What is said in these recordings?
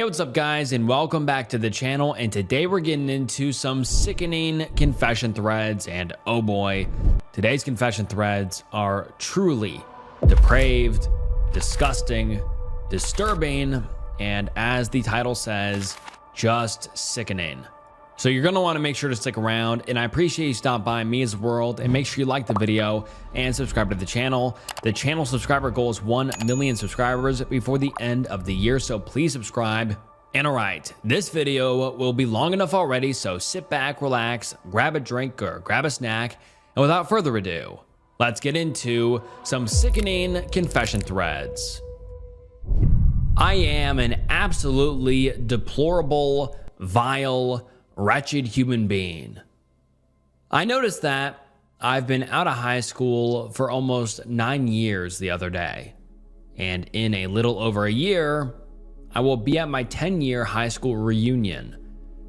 Hey, what's up guys, and welcome back to the channel. And today we're getting into some sickening confession threads, and oh boy, today's confession threads are truly depraved, disgusting, disturbing, and as the title says, just sickening. So you're going to want to make sure to stick around, and I appreciate you stopping by Mia's World, and make sure you like the video and subscribe to the channel. The channel subscriber goal is 1 million subscribers before the end of the year, so please subscribe. And alright, this video will be long enough already, so sit back, relax, grab a drink or grab a snack, and without further ado, let's get into some sickening confession threads. I am an absolutely deplorable, vile, wretched human being. I noticed that I've been out of high school for almost 9 years the other day, and in a little over a year, I will be at my 10-year high school reunion.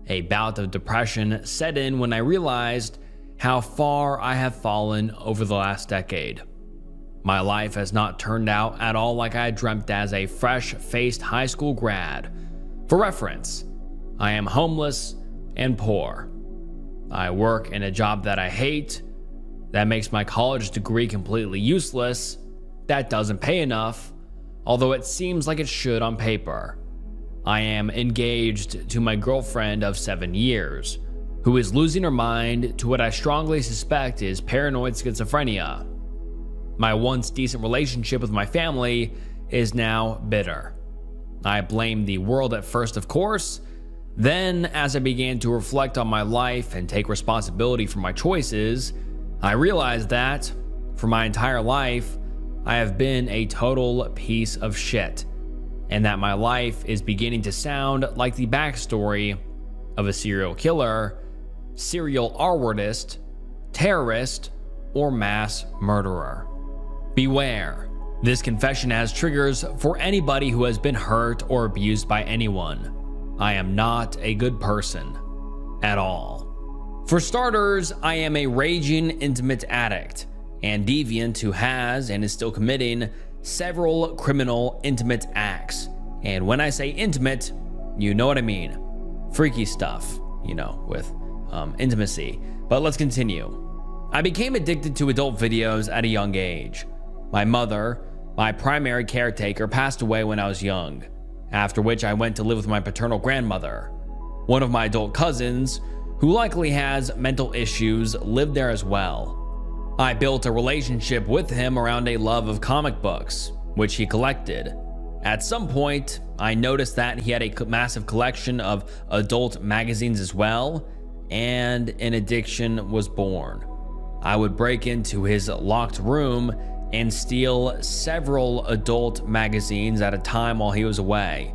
A bout of depression set in when I realized how far I have fallen over the last decade. My life has not turned out at all like I dreamt as a fresh-faced high school grad. For reference, I am homeless and poor. I work in a job that I hate, that makes my college degree completely useless, that doesn't pay enough, although it seems like it should on paper. I am engaged to my girlfriend of 7 years, who is losing her mind to what I strongly suspect is paranoid schizophrenia. My once decent relationship with my family is now bitter. I blamed the world at first, of course. Then, as I began to reflect on my life and take responsibility for my choices, I realized that, for my entire life, I have been a total piece of shit, and that my life is beginning to sound like the backstory of a serial killer, serial R-wordist, terrorist, or mass murderer. Beware. This confession has triggers for anybody who has been hurt or abused by anyone. I am not a good person at all. For starters, I am a raging intimate addict and deviant who has and is still committing several criminal intimate acts. And when I say intimate, you know what I mean. Freaky stuff, you know, with intimacy. But let's continue. I became addicted to adult videos at a young age. My mother, my primary caretaker, passed away when I was young, after which I went to live with my paternal grandmother. One of my adult cousins, who likely has mental issues, lived there as well. I built a relationship with him around a love of comic books, which he collected. At some point, I noticed that he had a massive collection of adult magazines as well, and an addiction was born. I would break into his locked room and steal several adult magazines at a time while he was away.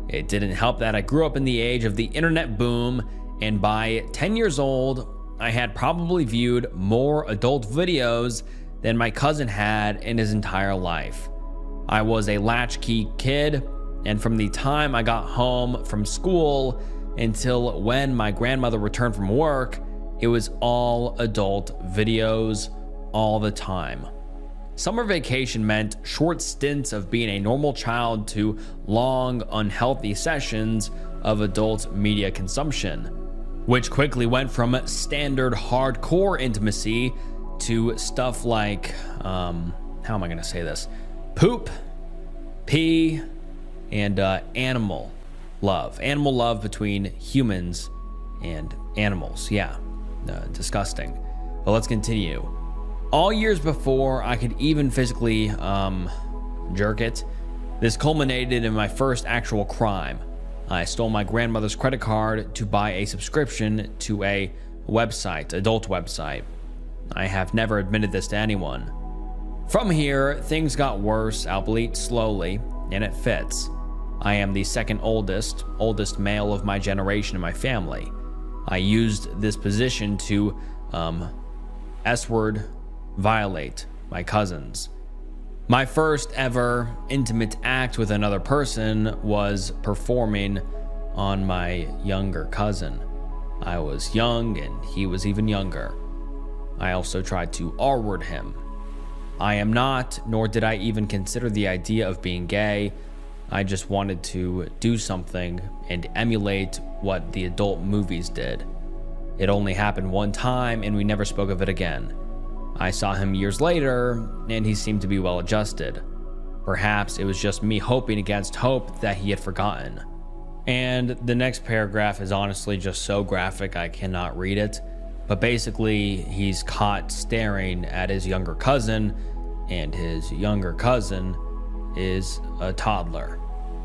It didn't help that I grew up in the age of the internet boom, and by 10 years old, I had probably viewed more adult videos than my cousin had in his entire life. I was a latchkey kid, and from the time I got home from school until when my grandmother returned from work, it was all adult videos all the time. Summer vacation meant short stints of being a normal child to long, unhealthy sessions of adult media consumption, which quickly went from standard hardcore intimacy to stuff like, how am I gonna say this? Poop, pee, and animal love. Animal love between humans and animals. Yeah, disgusting. But let's continue. All years before I could even physically jerk it, this culminated in my first actual crime. I stole my grandmother's credit card to buy a subscription to a website, adult website. I have never admitted this to anyone. From here, things got worse, albeit slowly, and it fits. I am the second oldest male of my generation in my family. I used this position to S-word violate my cousins. My first ever intimate act with another person was performing on my younger cousin. I was young and he was even younger. I also tried to R-word him. I am not, nor did I even consider the idea of being gay, I just wanted to do something and emulate what the adult movies did. It only happened one time and we never spoke of it again. I saw him years later and he seemed to be well adjusted. Perhaps it was just me hoping against hope that he had forgotten. And the next paragraph is honestly just so graphic I cannot read it. But basically, he's caught staring at his younger cousin, and his younger cousin is a toddler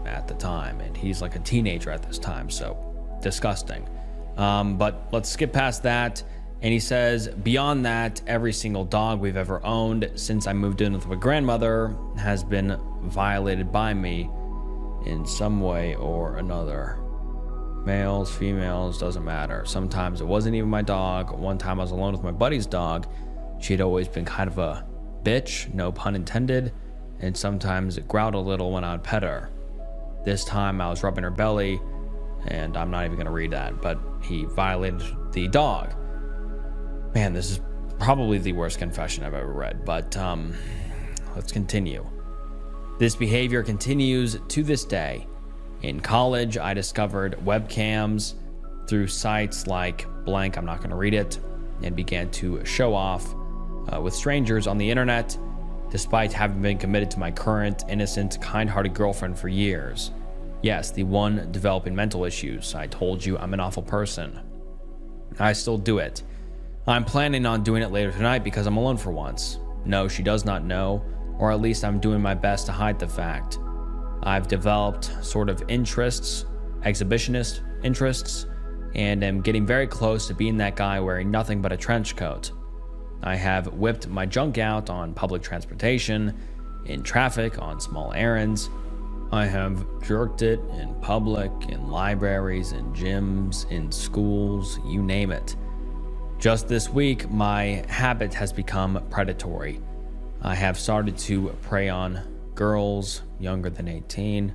at the time, and he's like a teenager at this time, so disgusting. But let's skip past that. And he says, beyond that, every single dog we've ever owned since I moved in with my grandmother has been violated by me in some way or another. Males, females, doesn't matter. Sometimes it wasn't even my dog. One time I was alone with my buddy's dog. She'd always been kind of a bitch, no pun intended, and sometimes it growled a little when I'd pet her. This time I was rubbing her belly, and I'm not even gonna read that, but he violated the dog. Man, this is probably the worst confession I've ever read, but let's continue. This behavior continues to this day. In college, I discovered webcams through sites like blank, I'm not going to read it, and began to show off with strangers on the internet, despite having been committed to my current, innocent, kind-hearted girlfriend for years. Yes, the one developing mental issues. I told you I'm an awful person. I still do it. I'm planning on doing it later tonight because I'm alone for once. No, she does not know, or at least I'm doing my best to hide the fact. I've developed sort of interests, exhibitionist interests, and am getting very close to being that guy wearing nothing but a trench coat. I have whipped my junk out on public transportation, in traffic, on small errands. I have jerked it in public, in libraries, in gyms, in schools, you name it. Just this week, my habit has become predatory. I have started to prey on girls younger than 18.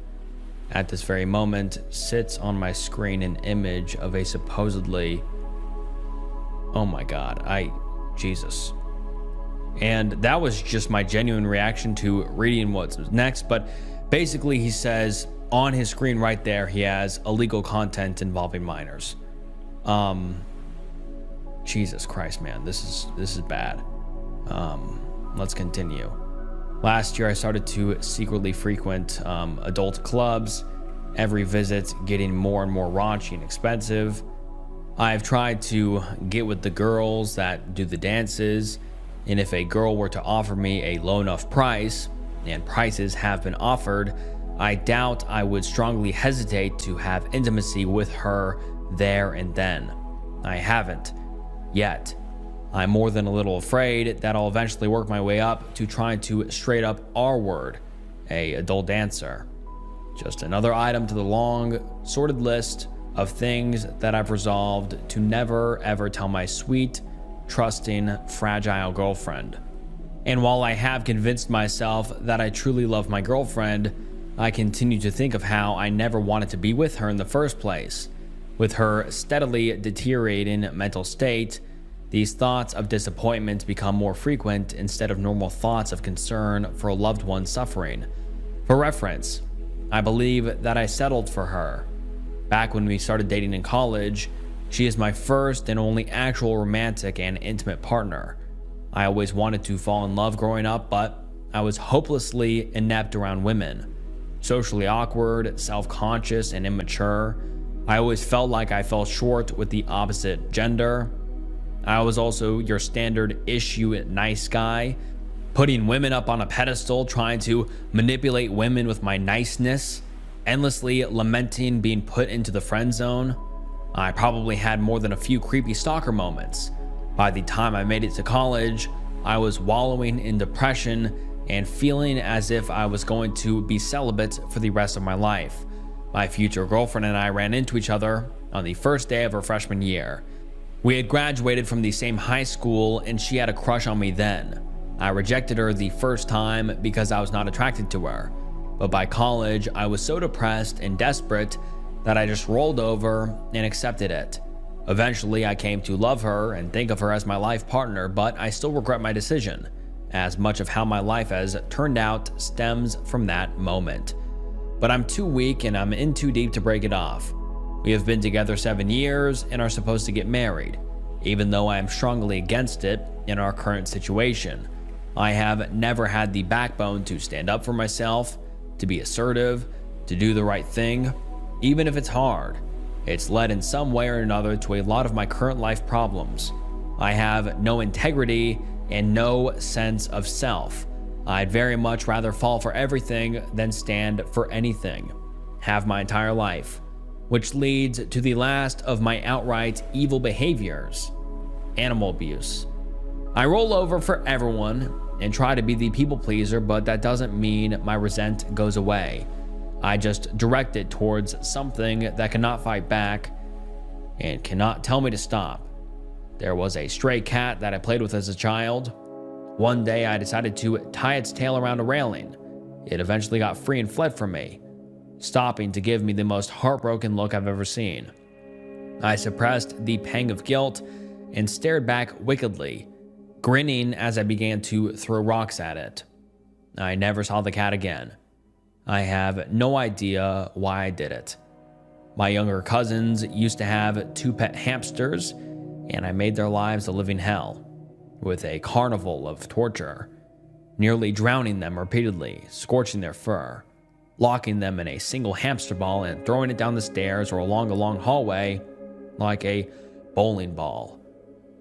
At this very moment, sits on my screen an image of a supposedly, oh my God, Jesus. And that was just my genuine reaction to reading what's next. But basically he says on his screen right there, he has illegal content involving minors. Jesus Christ, man, this is bad. Let's continue. Last year, I started to secretly frequent adult clubs, every visit getting more and more raunchy and expensive. I've tried to get with the girls that do the dances, and if a girl were to offer me a low enough price, and prices have been offered, I doubt I would strongly hesitate to have intimacy with her there and then. I haven't yet. I'm more than a little afraid that I'll eventually work my way up to trying to straight up R-word, a adult dancer. Just another item to the long, sorted list of things that I've resolved to never ever tell my sweet, trusting, fragile girlfriend. And while I have convinced myself that I truly love my girlfriend, I continue to think of how I never wanted to be with her in the first place. With her steadily deteriorating mental state, these thoughts of disappointment become more frequent instead of normal thoughts of concern for a loved one suffering. For reference, I believe that I settled for her. Back when we started dating in college, she is my first and only actual romantic and intimate partner. I always wanted to fall in love growing up, but I was hopelessly inept around women. Socially awkward, self-conscious, and immature. I always felt like I fell short with the opposite gender. I was also your standard issue nice guy, putting women up on a pedestal, trying to manipulate women with my niceness, endlessly lamenting being put into the friend zone. I probably had more than a few creepy stalker moments. By the time I made it to college, I was wallowing in depression and feeling as if I was going to be celibate for the rest of my life. My future girlfriend and I ran into each other on the first day of her freshman year. We had graduated from the same high school and she had a crush on me then. I rejected her the first time because I was not attracted to her. But by college, I was so depressed and desperate that I just rolled over and accepted it. Eventually, I came to love her and think of her as my life partner, but I still regret my decision, as much of how my life has turned out stems from that moment. but I'm too weak and I'm in too deep to break it off. We have been together 7 years and are supposed to get married, even though I am strongly against it in our current situation. I have never had the backbone to stand up for myself, to be assertive, to do the right thing, even if it's hard. It's led in some way or another to a lot of my current life problems. I have no integrity and no sense of self. I'd very much rather fall for everything than stand for anything. Have my entire life, which leads to the last of my outright evil behaviors: animal abuse. I roll over for everyone and try to be the people pleaser, but that doesn't mean my resent goes away. I just direct it towards something that cannot fight back and cannot tell me to stop. There was a stray cat that I played with as a child. One day I decided to tie its tail around a railing. It eventually got free and fled from me, stopping to give me the most heartbroken look I've ever seen. I suppressed the pang of guilt and stared back wickedly, grinning as I began to throw rocks at it. I never saw the cat again. I have no idea why I did it. My younger cousins used to have 2 pet hamsters, and I made their lives a living hell, with a carnival of torture, nearly drowning them repeatedly, scorching their fur, locking them in a single hamster ball and throwing it down the stairs or along a long hallway like a bowling ball,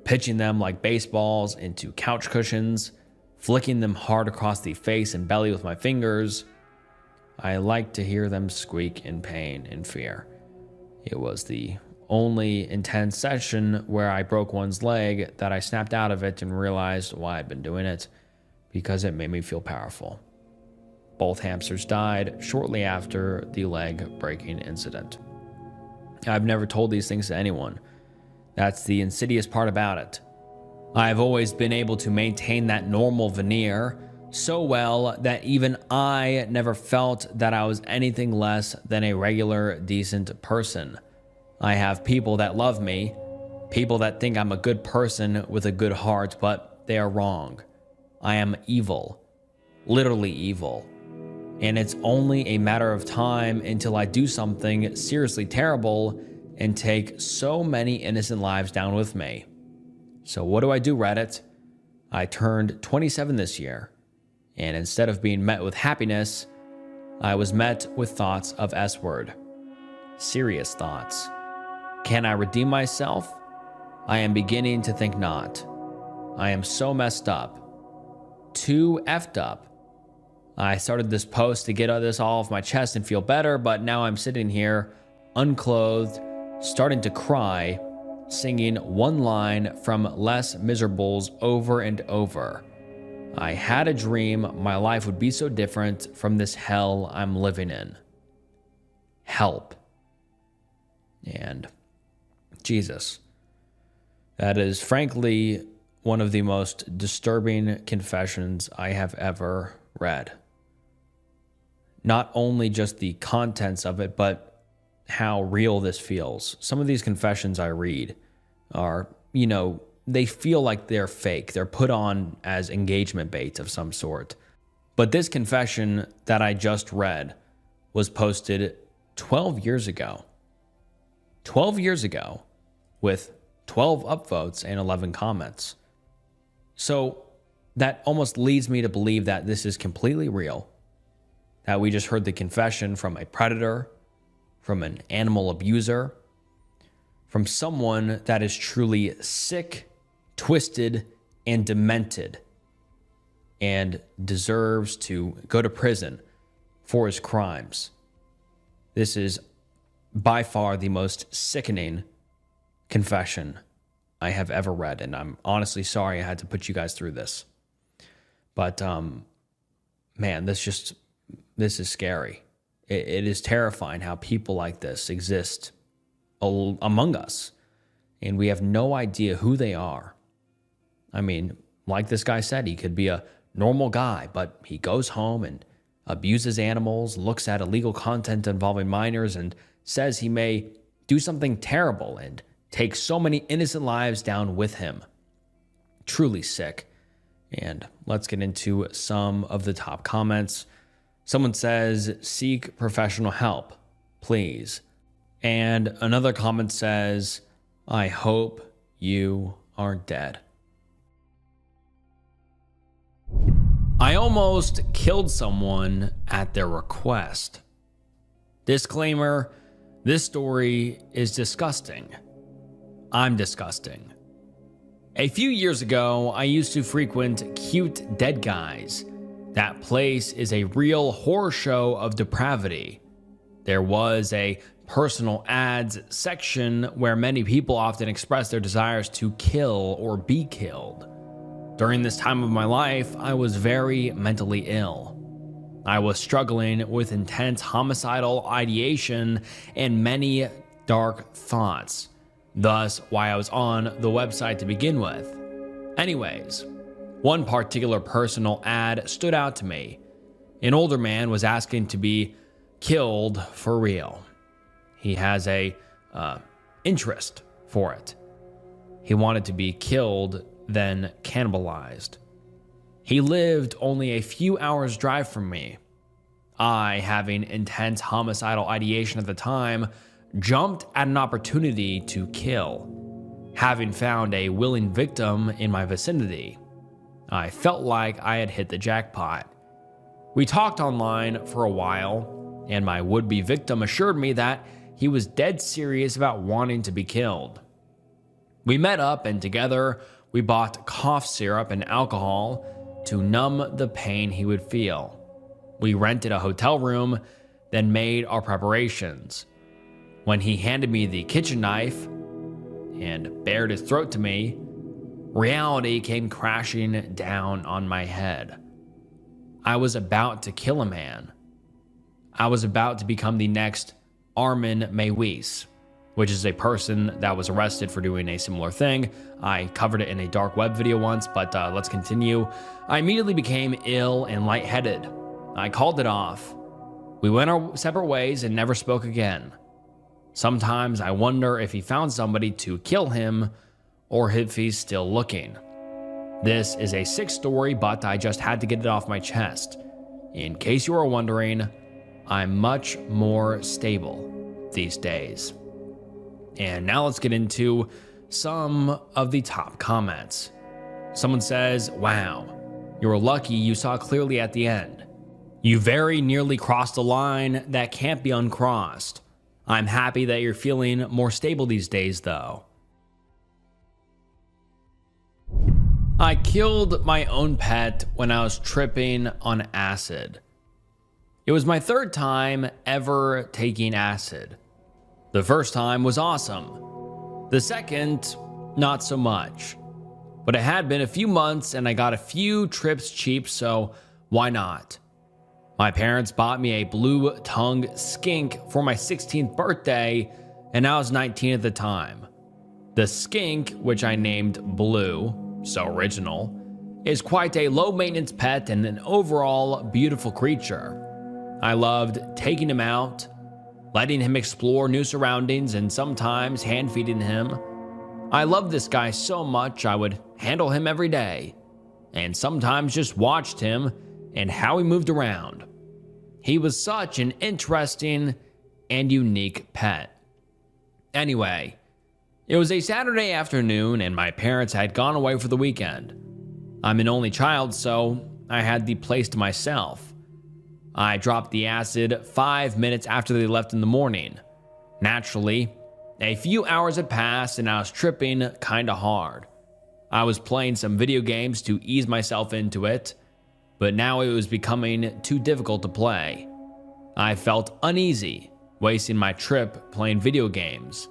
pitching them like baseballs into couch cushions, flicking them hard across the face and belly with my fingers. I liked to hear them squeak in pain and fear. It was the only intense session where I broke one's leg that I snapped out of it and realized why I'd been doing it, because it made me feel powerful. Both hamsters died shortly after the leg breaking incident. I've never told these things to anyone. That's the insidious part about it. I've always been able to maintain that normal veneer so well that even I never felt that I was anything less than a regular, decent person. I have people that love me, people that think I'm a good person with a good heart, but they are wrong. I am evil, literally evil. And it's only a matter of time until I do something seriously terrible and take so many innocent lives down with me. So what do, Reddit? I turned 27 this year, and instead of being met with happiness, I was met with thoughts of S-word. Serious thoughts. Can I redeem myself? I am beginning to think not. I am so messed up. Too effed up. I started this post to get this all off my chest and feel better, but now I'm sitting here, unclothed, starting to cry, singing one line from Les Miserables over and over. I had a dream my life would be so different from this hell I'm living in. Help. And Jesus. That is frankly one of the most disturbing confessions I have ever read. Not only just the contents of it, but how real this feels. Some of these confessions I read are, they feel like they're fake. They're put on as engagement bait of some sort. But this confession that I just read was posted 12 years ago. 12 years ago with 12 upvotes and 11 comments. So that almost leads me to believe that this is completely real. That we just heard the confession from a predator, from an animal abuser, from someone that is truly sick, twisted, and demented, and deserves to go to prison for his crimes. This is by far the most sickening confession I have ever read, and I'm honestly sorry I had to put you guys through this. But, man, this is scary. It is terrifying how people like this exist among us, and we have no idea who they are. I mean, like this guy said, he could be a normal guy, but he goes home and abuses animals, looks at illegal content involving minors, and says he may do something terrible and take so many innocent lives down with him. Truly sick. And let's get into some of the top comments. Someone says, seek professional help, please. And another comment says, I hope you are dead. I almost killed someone at their request. Disclaimer, this story is disgusting. I'm disgusting. A few years ago, I used to frequent Cute Dead Guys. That place is a real horror show of depravity. There was a personal ads section where many people often express their desires to kill or be killed. During this time of my life, I was very mentally ill. I was struggling with intense homicidal ideation and many dark thoughts. Thus, why I was on the website to begin with. Anyways, one particular personal ad stood out to me. An older man was asking to be killed for real. He has a interest for it. He wanted to be killed, then cannibalized. He lived only a few hours' drive from me. I, having intense homicidal ideation at the time, jumped at an opportunity to kill. Having found a willing victim in my vicinity, I felt like I had hit the jackpot. We talked online for a while, and my would-be victim assured me that he was dead serious about wanting to be killed. We met up, and together we bought cough syrup and alcohol to numb the pain he would feel. We rented a hotel room, then made our preparations. When he handed me the kitchen knife and bared his throat to me, reality came crashing down on my head. I was about to kill a man. I was about to become the next Armin Meiwes, which is a person that was arrested for doing a similar thing. I covered it in a dark web video once, but let's continue. I immediately became ill and lightheaded. I called it off. We went our separate ways and never spoke again. Sometimes I wonder if he found somebody to kill him or if he's still looking. This is a sick story, but I just had to get it off my chest. In case you are wondering, I'm much more stable these days. And now let's get into some of the top comments. Someone says, wow, you were lucky you saw clearly at the end. You very nearly crossed a line that can't be uncrossed. I'm happy that you're feeling more stable these days, though. I killed my own pet when I was tripping on acid. It was my third time ever taking acid. The first time was awesome. The second, not so much. But it had been a few months and I got a few trips cheap, so why not? My parents bought me a blue-tongued skink for my 16th birthday, and I was 19 at the time. The skink, which I named Blue, so original, is quite a low-maintenance pet and an overall beautiful creature. I loved taking him out, letting him explore new surroundings, and sometimes hand-feeding him. I loved this guy so much I would handle him every day, and sometimes just watched him and how he moved around. He was such an interesting and unique pet. Anyway, it was a Saturday afternoon and my parents had gone away for the weekend. I'm an only child, so I had the place to myself. I dropped the acid 5 minutes after they left in the morning. Naturally, a few hours had passed and I was tripping kinda hard. I was playing some video games to ease myself into it, but now it was becoming too difficult to play. I felt uneasy, wasting my trip playing video games.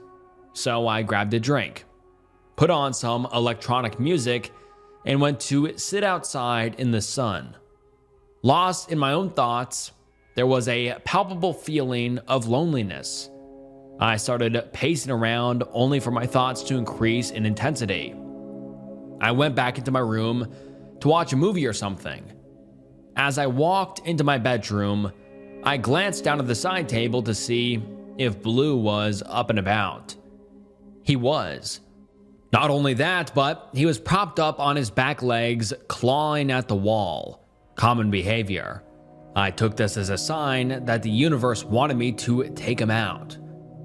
So I grabbed a drink, put on some electronic music, and went to sit outside in the sun. Lost in my own thoughts, there was a palpable feeling of loneliness. I started pacing around only for my thoughts to increase in intensity. I went back into my room to watch a movie or something. As I walked into my bedroom, I glanced down at the side table to see if Blue was up and about. He was. Not only that, but he was propped up on his back legs, clawing at the wall. Common behavior. I took this as a sign that the universe wanted me to take him out.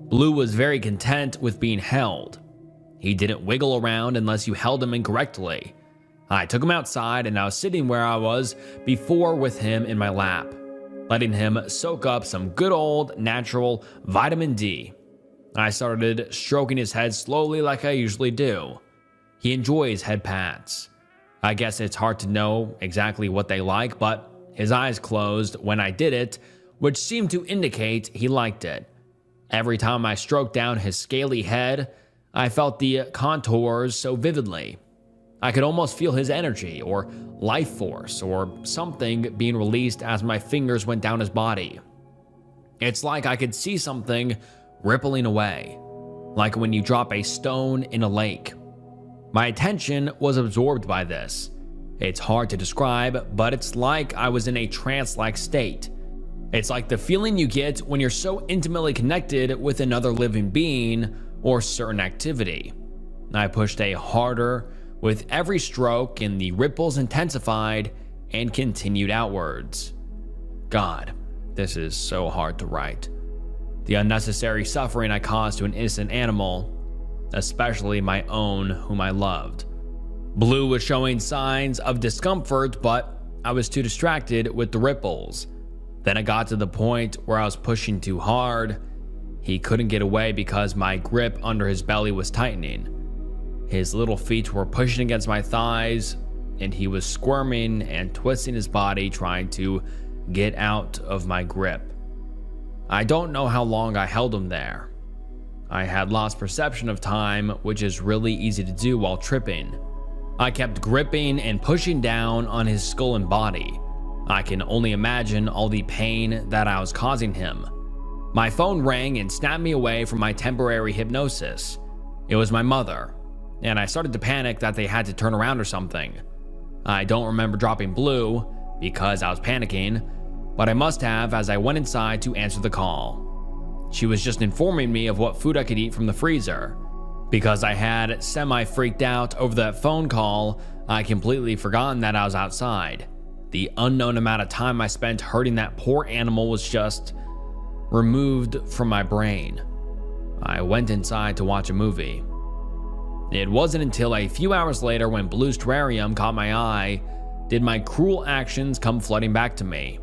Blue was very content with being held. He didn't wiggle around unless you held him incorrectly. I took him outside and I was sitting where I was before with him in my lap, letting him soak up some good old natural vitamin D. I started stroking his head slowly like I usually do. He enjoys head pats. I guess it's hard to know exactly what they like, but his eyes closed when I did it, which seemed to indicate he liked it. Every time I stroked down his scaly head, I felt the contours so vividly. I could almost feel his energy or life force or something being released as my fingers went down his body. It's like I could see something rippling away, like when you drop a stone in a lake. My attention was absorbed by this. It's hard to describe, but it's like I was in a trance-like state. It's like the feeling you get when you're so intimately connected with another living being or certain activity. I pushed harder with every stroke, and the ripples intensified and continued outwards. God, this is so hard to write. The unnecessary suffering I caused to an innocent animal, especially my own whom I loved. Blue was showing signs of discomfort, but I was too distracted with the ripples. Then it got to the point where I was pushing too hard. He couldn't get away because my grip under his belly was tightening. His little feet were pushing against my thighs, and he was squirming and twisting his body trying to get out of my grip. I don't know how long I held him there. I had lost perception of time, which is really easy to do while tripping. I kept gripping and pushing down on his skull and body. I can only imagine all the pain that I was causing him. My phone rang and snapped me away from my temporary hypnosis. It was my mother, and I started to panic that they had to turn around or something. I don't remember dropping Blue because I was panicking, but I must have as I went inside to answer the call. She was just informing me of what food I could eat from the freezer. Because I had semi-freaked out over that phone call, I completely forgotten that I was outside. The unknown amount of time I spent hurting that poor animal was just removed from my brain. I went inside to watch a movie. It wasn't until a few hours later, when Blue's terrarium caught my eye, did my cruel actions come flooding back to me.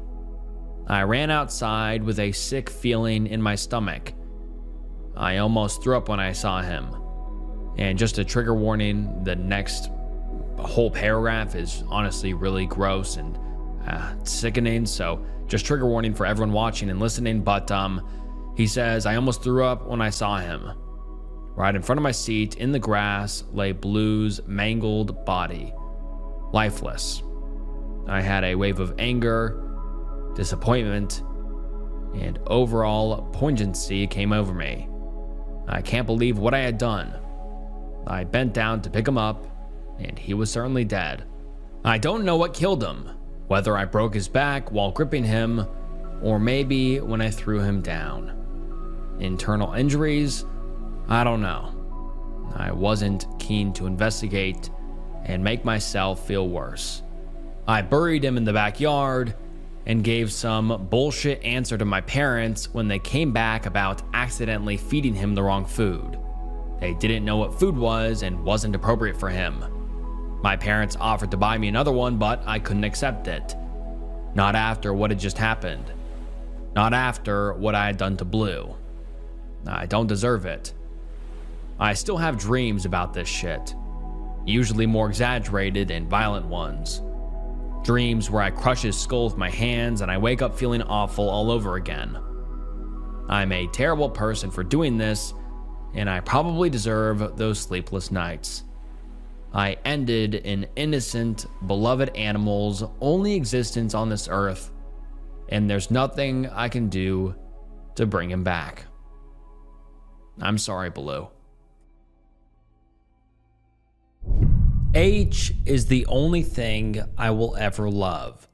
I ran outside with a sick feeling in my stomach. I almost threw up when I saw him. And just a trigger warning, the next whole paragraph is honestly really gross and sickening, so just trigger warning for everyone watching and listening. But he says, I almost threw up when I saw him. Right in front of my seat in the grass lay Blue's mangled body, lifeless. I had a wave of anger, disappointment, and overall poignancy came over me. I can't believe what I had done. I bent down to pick him up, and he was certainly dead. I don't know what killed him, whether I broke his back while gripping him, or maybe when I threw him down. Internal injuries? I don't know. I wasn't keen to investigate and make myself feel worse. I buried him in the backyard and gave some bullshit answer to my parents when they came back about accidentally feeding him the wrong food. They didn't know what food was and wasn't appropriate for him. My parents offered to buy me another one, but I couldn't accept it. Not after what had just happened. Not after what I had done to Blue. I don't deserve it. I still have dreams about this shit. Usually more exaggerated and violent ones. Dreams where I crush his skull with my hands and I wake up feeling awful all over again. I'm a terrible person for doing this, and I probably deserve those sleepless nights. I ended an innocent, beloved animal's only existence on this earth, and there's nothing I can do to bring him back. I'm sorry, Blue. H is the only thing I will ever love.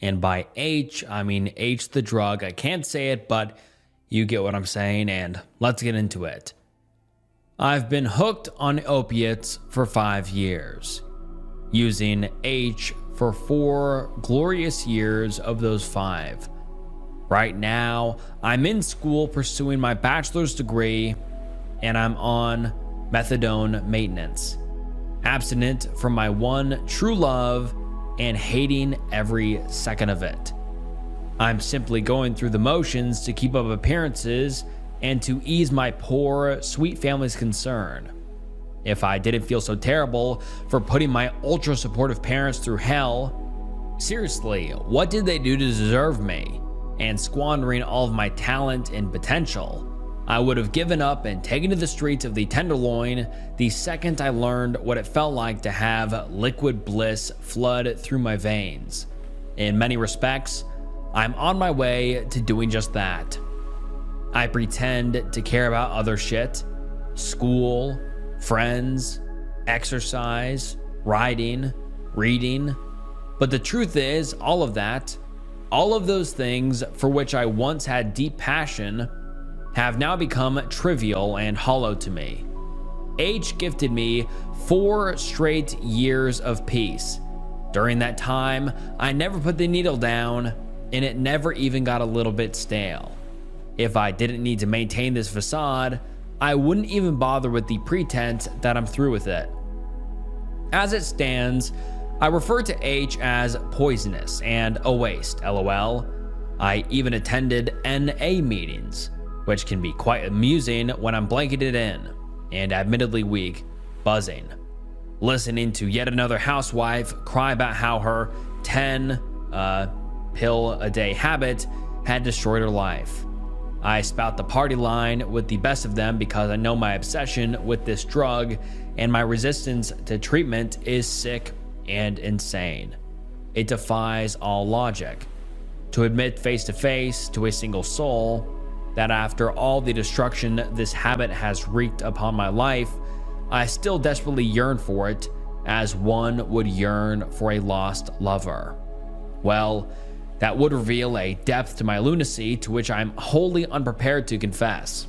And by H, I mean H the drug. I can't say it, but you get what I'm saying, and let's get into it. I've been hooked on opiates for 5 years, using H for 4 glorious years of those 5. Right now, I'm in school pursuing my bachelor's degree, and I'm on methadone maintenance, abstinent from my one true love and hating every second of it. I'm simply going through the motions to keep up appearances and to ease my poor, sweet family's concern. If I didn't feel so terrible for putting my ultra supportive parents through hell, seriously, what did they do to deserve me? And squandering all of my talent and potential, I would have given up and taken to the streets of the Tenderloin the second I learned what it felt like to have liquid bliss flood through my veins. In many respects, I'm on my way to doing just that. I pretend to care about other shit, school, friends, exercise, riding, reading, but the truth is, all of that, all of those things for which I once had deep passion have now become trivial and hollow to me. H gifted me 4 straight years of peace. During that time, I never put the needle down, and it never even got a little bit stale. If I didn't need to maintain this facade, I wouldn't even bother with the pretense that I'm through with it. As it stands, I refer to H as poisonous and a waste, lol. I even attended NA meetings, which can be quite amusing when I'm blanketed in, and admittedly weak, buzzing, listening to yet another housewife cry about how her 10 pill a day habit had destroyed her life. I spout the party line with the best of them because I know my obsession with this drug and my resistance to treatment is sick and insane. It defies all logic. To admit face to face to a single soul that after all the destruction this habit has wreaked upon my life, I still desperately yearn for it as one would yearn for a lost lover. Well, that would reveal a depth to my lunacy to which I'm wholly unprepared to confess.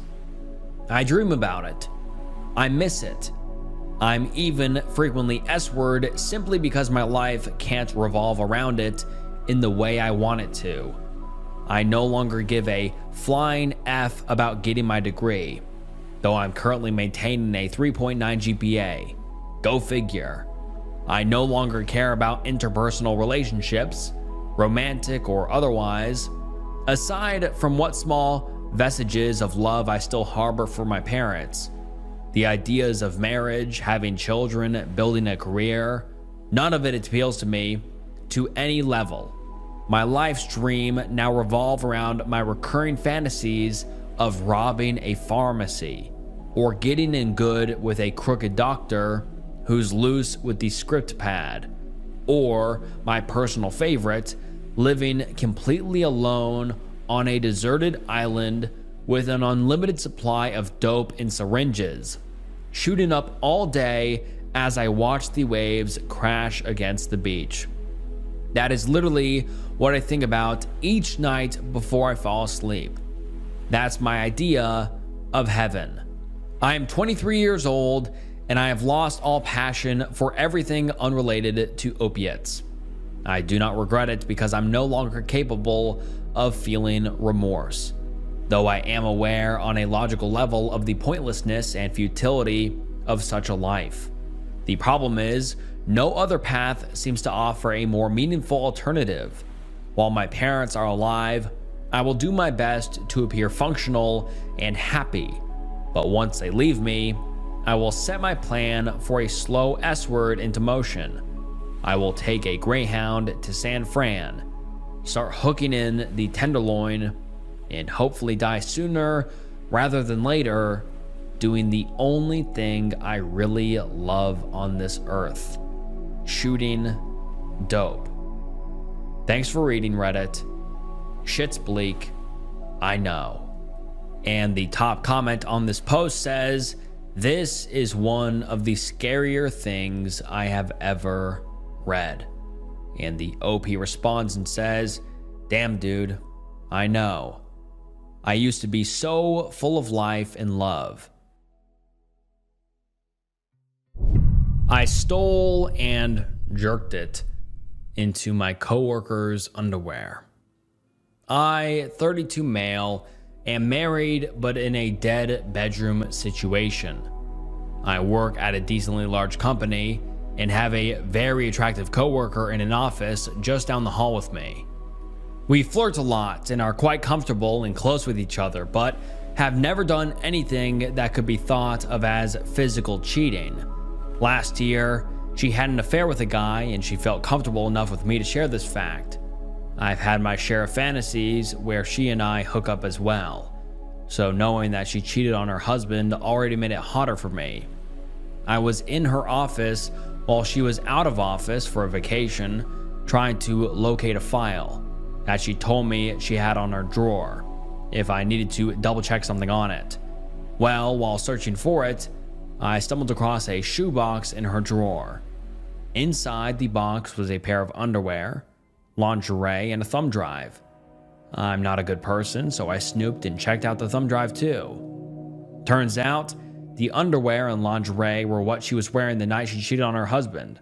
I dream about it. I miss it. I'm even frequently S-word simply because my life can't revolve around it in the way I want it to. I no longer give a flying F about getting my degree, though I'm currently maintaining a 3.9 GPA. Go figure. I no longer care about interpersonal relationships, romantic or otherwise, aside from what small vestiges of love I still harbor for my parents. The ideas of marriage, having children, building a career, none of it appeals to me to any level. My life's dream now revolve around my recurring fantasies of robbing a pharmacy or getting in good with a crooked doctor who's loose with the script pad, or my personal favorite, living completely alone on a deserted island with an unlimited supply of dope in syringes, shooting up all day as I watch the waves crash against the beach. That is literally what I think about each night before I fall asleep. That's my idea of heaven. I am 23 years old and I have lost all passion for everything unrelated to opiates. I do not regret it because I'm no longer capable of feeling remorse, though I am aware on a logical level of the pointlessness and futility of such a life. The problem is, no other path seems to offer a more meaningful alternative. While my parents are alive, I will do my best to appear functional and happy, but once they leave me, I will set my plan for a slow S-word into motion. I will take a Greyhound to San Fran, start hooking in the Tenderloin, and hopefully die sooner rather than later, doing the only thing I really love on this earth: shooting dope. Thanks for reading, Reddit. Shit's bleak, I know. And the top comment on this post says, "This is one of the scarier things I have ever read." And the OP responds and says, "Damn dude, I know. I used to be so full of life and love. I stole and jerked it into my coworker's underwear. I, 32 male, am married but in a dead bedroom situation. I work at a decently large company and have a very attractive coworker in an office just down the hall with me. We flirt a lot and are quite comfortable and close with each other, but have never done anything that could be thought of as physical cheating. Last year, she had an affair with a guy and she felt comfortable enough with me to share this fact. I've had my share of fantasies where she and I hook up as well, so knowing that she cheated on her husband already made it hotter for me. I was in her office while she was out of office for a vacation, trying to locate a file that she told me she had on her drawer if I needed to double check something on it. Well, while searching for it, I stumbled across a shoebox in her drawer. Inside the box was a pair of underwear, lingerie, and a thumb drive. I'm not a good person, so I snooped and checked out the thumb drive too. Turns out, the underwear and lingerie were what she was wearing the night she cheated on her husband,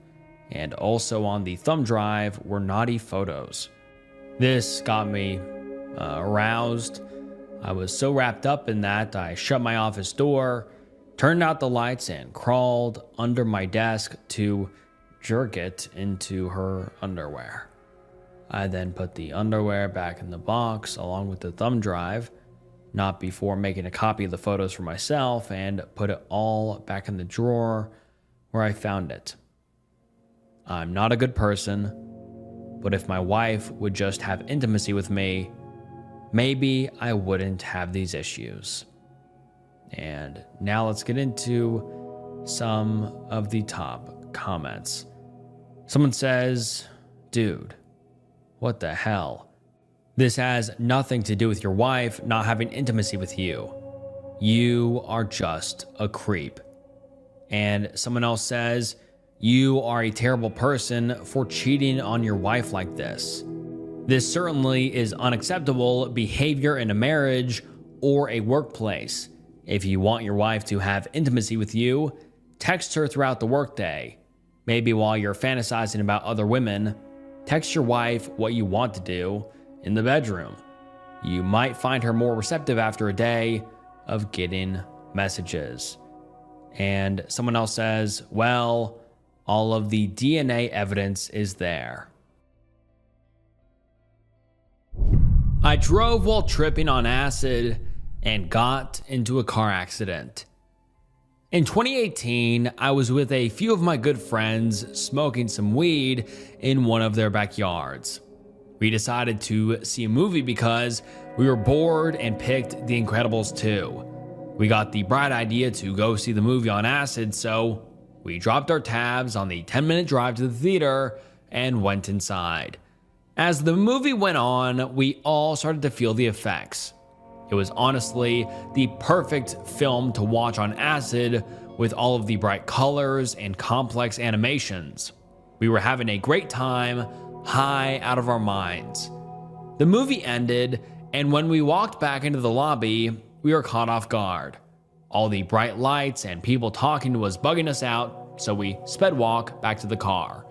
and also on the thumb drive were naughty photos. This got me aroused. I was so wrapped up in that, I shut my office door, turned out the lights, and crawled under my desk to jerk it into her underwear. I then put the underwear back in the box along with the thumb drive, not before making a copy of the photos for myself, and put it all back in the drawer where I found it. I'm not a good person, but if my wife would just have intimacy with me, maybe I wouldn't have these issues. And now let's get into some of the top comments. Someone says, "Dude, what the hell? This has nothing to do with your wife not having intimacy with you. You are just a creep." And someone else says, "You are a terrible person for cheating on your wife like this. This certainly is unacceptable behavior in a marriage or a workplace. If you want your wife to have intimacy with you, text her throughout the workday. Maybe while you're fantasizing about other women, text your wife what you want to do in the bedroom. You might find her more receptive after a day of getting messages." And someone else says, "Well, all of the DNA evidence is there." I drove while tripping on acid and got into a car accident. In 2018, I was with a few of my good friends smoking some weed in one of their backyards. We decided to see a movie because we were bored and picked The Incredibles 2. We got the bright idea to go see the movie on acid, so we dropped our tabs on the 10-minute drive to the theater and went inside. As the movie went on, we all started to feel the effects. It was honestly the perfect film to watch on acid with all of the bright colors and complex animations. We were having a great time, high out of our minds. The movie ended, and when we walked back into the lobby, we were caught off guard. All the bright lights and people talking to us bugging us out, so we sped walk back to the car.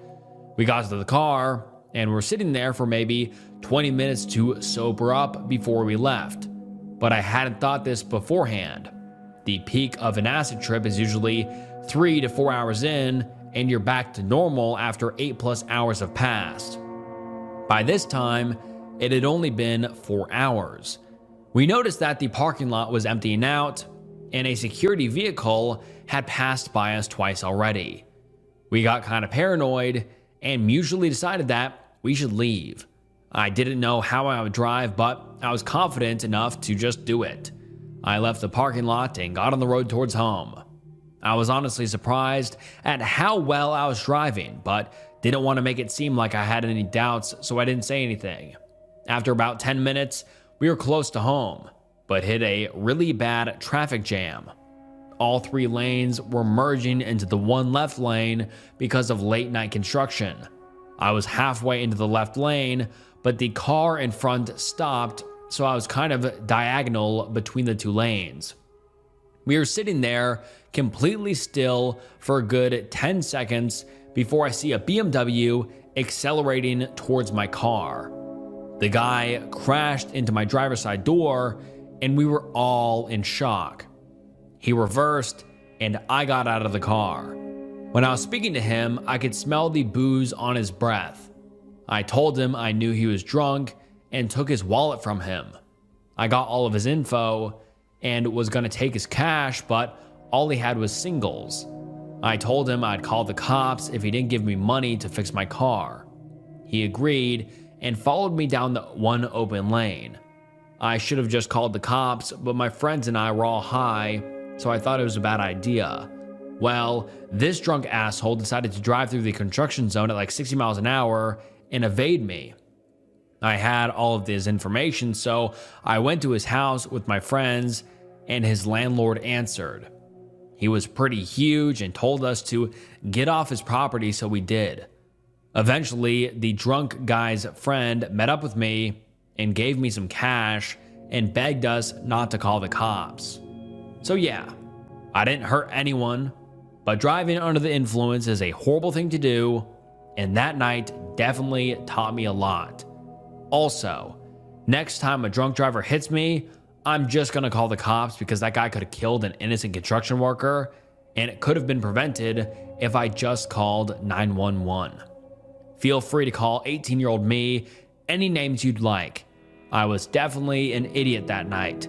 We got to the car, and were sitting there for maybe 20 minutes to sober up before we left. But I hadn't thought this beforehand. The peak of an acid trip is usually 3 to 4 hours in, and you're back to normal after 8+ hours have passed. By this time, it had only been 4 hours. We noticed that the parking lot was emptying out, and a security vehicle had passed by us twice already. We got kind of paranoid and mutually decided that we should leave. I didn't know how I would drive, but I was confident enough to just do it. I left the parking lot and got on the road towards home. I was honestly surprised at how well I was driving, but didn't want to make it seem like I had any doubts, so I didn't say anything. After about 10 minutes, we were close to home, but hit a really bad traffic jam. All 3 lanes were merging into the one left lane because of late night construction. I was halfway into the left lane, but the car in front stopped, so I was kind of diagonal between the 2 lanes. We were sitting there completely still for a good 10 seconds before I see a BMW accelerating towards my car. The guy crashed into my driver's side door, and we were all in shock. He reversed, and I got out of the car. When I was speaking to him, I could smell the booze on his breath. I told him I knew he was drunk and took his wallet from him. I got all of his info and was going to take his cash, but all he had was singles. I told him I'd call the cops if he didn't give me money to fix my car. He agreed and followed me down the one open lane. I should have just called the cops, but my friends and I were all high, so I thought it was a bad idea. Well, this drunk asshole decided to drive through the construction zone at like 60 miles an hour and evade me. I had all of this information, so I went to his house with my friends, and his landlord answered. He was pretty huge and told us to get off his property, so we did. Eventually, the drunk guy's friend met up with me and gave me some cash and begged us not to call the cops. So yeah, I didn't hurt anyone, but driving under the influence is a horrible thing to do, and that night definitely taught me a lot. Also, next time a drunk driver hits me, I'm just gonna call the cops because that guy could have killed an innocent construction worker, and it could have been prevented if I just called 911. Feel free to call 18-year-old me any names you'd like. I was definitely an idiot that night.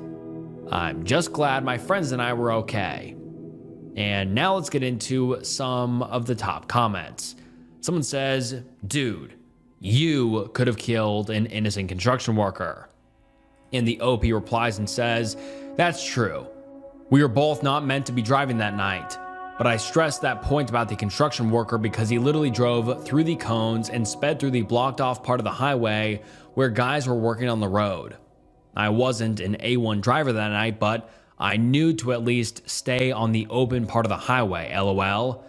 I'm just glad my friends and I were okay. And now let's get into some of the top comments. Someone says, dude, you could have killed an innocent construction worker. And the OP replies and says, that's true. We were both not meant to be driving that night. But I stressed that point about the construction worker because he literally drove through the cones and sped through the blocked off part of the highway where guys were working on the road. I wasn't an A1 driver that night, but I knew to at least stay on the open part of the highway, lol.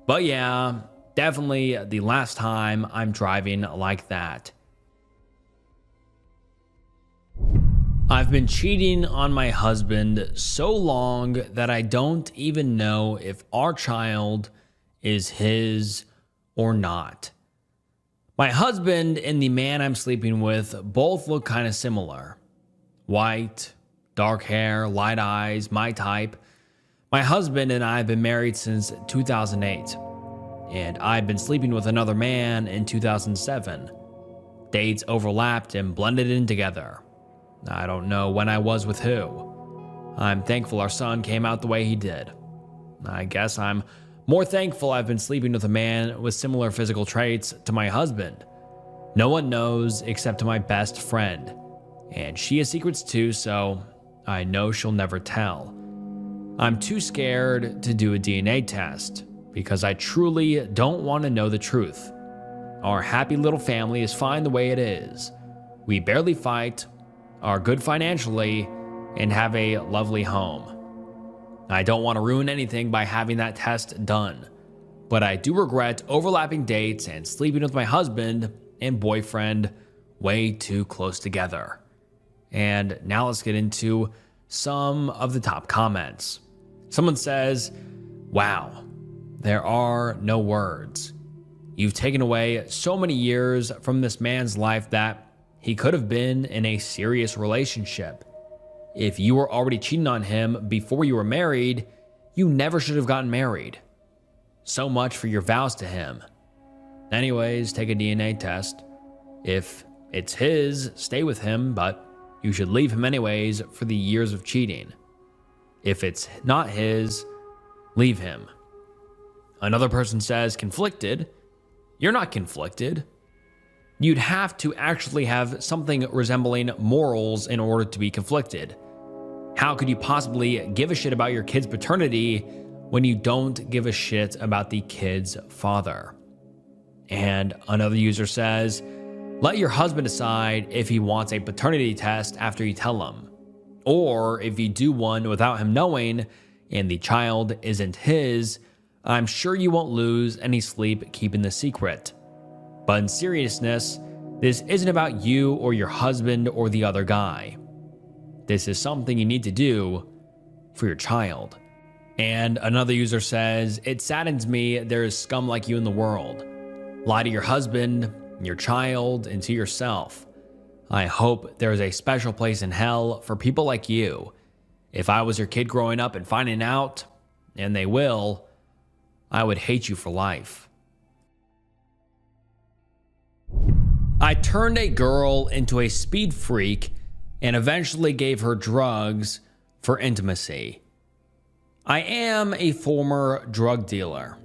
But yeah, definitely the last time I'm driving like that. I've been cheating on my husband so long that I don't even know if our child is his or not. My husband and the man I'm sleeping with both look kind of similar. White, dark hair, light eyes, my type. My husband and I have been married since 2008, and I've been sleeping with another man in 2007. Dates overlapped and blended in together. I don't know when I was with who. I'm thankful our son came out the way he did. I guess I'm more thankful I've been sleeping with a man with similar physical traits to my husband. No one knows except my best friend, and she has secrets too, so I know she'll never tell. I'm too scared to do a DNA test because I truly don't want to know the truth. Our happy little family is fine the way it is. We barely fight, are good financially, and have a lovely home. I don't want to ruin anything by having that test done, but I do regret overlapping dates and sleeping with my husband and boyfriend way too close together. And now let's get into some of the top comments. Someone says, wow, there are no words. You've taken away so many years from this man's life that he could have been in a serious relationship. If you were already cheating on him before you were married, you never should have gotten married. So much for your vows to him. Anyways, take a DNA test. If it's his, stay with him, but you should leave him anyways for the years of cheating. If it's not his, leave him. Another person says, conflicted. You're not conflicted. You'd have to actually have something resembling morals in order to be conflicted. How could you possibly give a shit about your kid's paternity when you don't give a shit about the kid's father? And another user says, let your husband decide if he wants a paternity test after you tell him. Or if you do one without him knowing and the child isn't his, I'm sure you won't lose any sleep keeping the secret. But in seriousness, this isn't about you or your husband or the other guy. This is something you need to do for your child. And another user says, it saddens me there is scum like you in the world. Lie to your husband, your child, and to yourself. I hope there is a special place in hell for people like you. If I was your kid growing up and finding out, and they will, I would hate you for life. I turned a girl into a speed freak and eventually gave her drugs for intimacy. I am a former drug dealer.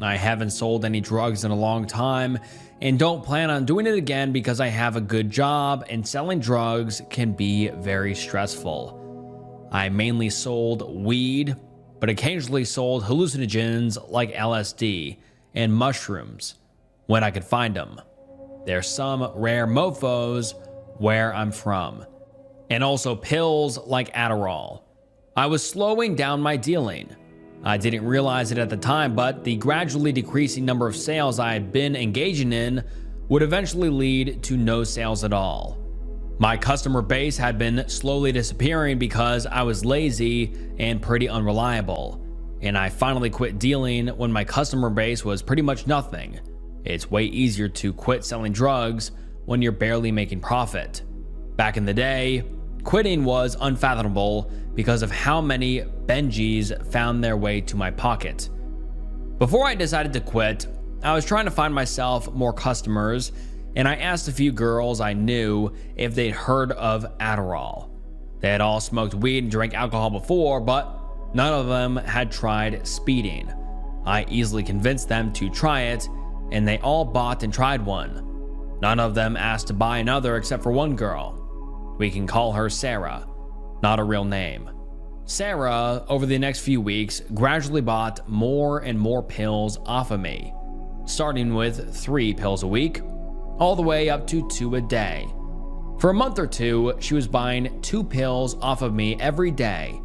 I haven't sold any drugs in a long time and don't plan on doing it again because I have a good job and selling drugs can be very stressful. I mainly sold weed, but occasionally sold hallucinogens like LSD and mushrooms when I could find them. There's some rare mofos where I'm from, and also pills like Adderall. I was slowing down my dealing. I didn't realize it at the time, but the gradually decreasing number of sales I had been engaging in would eventually lead to no sales at all. My customer base had been slowly disappearing because I was lazy and pretty unreliable, and I finally quit dealing when my customer base was pretty much nothing. It's way easier to quit selling drugs when you're barely making profit. Back in the day, quitting was unfathomable because of how many Benjis found their way to my pocket. Before I decided to quit, I was trying to find myself more customers, and I asked a few girls I knew if they'd heard of Adderall. They had all smoked weed and drank alcohol before, but none of them had tried speeding. I easily convinced them to try it, and they all bought and tried one. None of them asked to buy another except for one girl. We can call her Sarah, not a real name. Sarah, over the next few weeks, gradually bought more and more pills off of me, starting with 3 pills a week, all the way up to 2 a day. For a month or 2, she was buying 2 pills off of me every day.